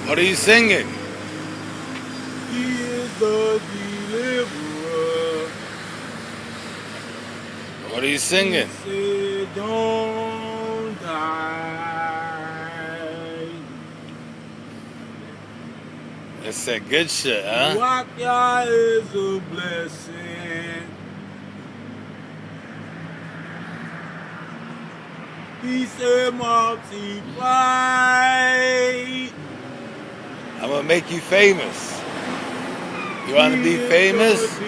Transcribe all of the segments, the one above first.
What are you singing? He is the deliverer. What are you singing? He said, don't die. It's that good shit, huh? Waka is a blessing. He said, multiply. I'm gonna make you famous. You wanna be famous? He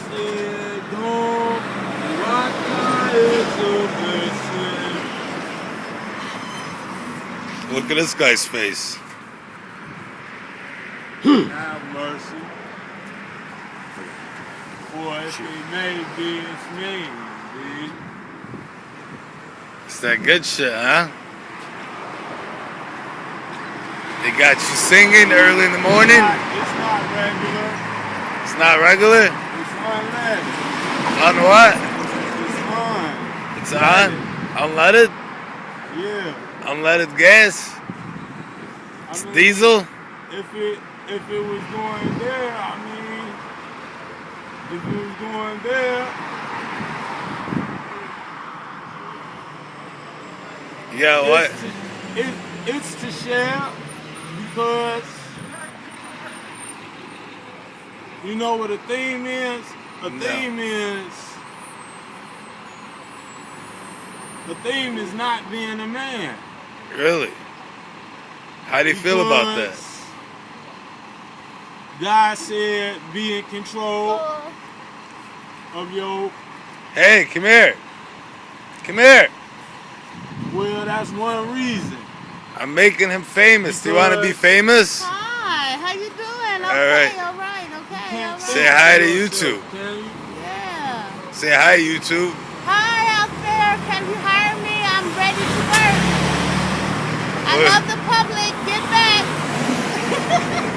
said, don't Waka is a blessing. Look at this guy's face. Have mercy. For if it may be, it's me, dude. It's that good shit, huh? They got you singing early in the morning? It's not regular. It's not regular? It's unleaded. On what? It's It's on. on? Unleaded? Yeah. Unleaded gas? It's diesel? If it was going there, I mean, if it was going there, Yeah, what? It's to share because you know what a theme is? The theme is not being a man. Really? How do you feel about that? God said be in control of your... Hey, come here. Come here. Well, that's one reason. I'm making him famous. Do you want to be famous? Hi, how you doing? All right. All right. Say hi to YouTube. Yeah. Say hi, YouTube. Hi out there. Can you hire me? I'm ready to work. I love the public. Get back.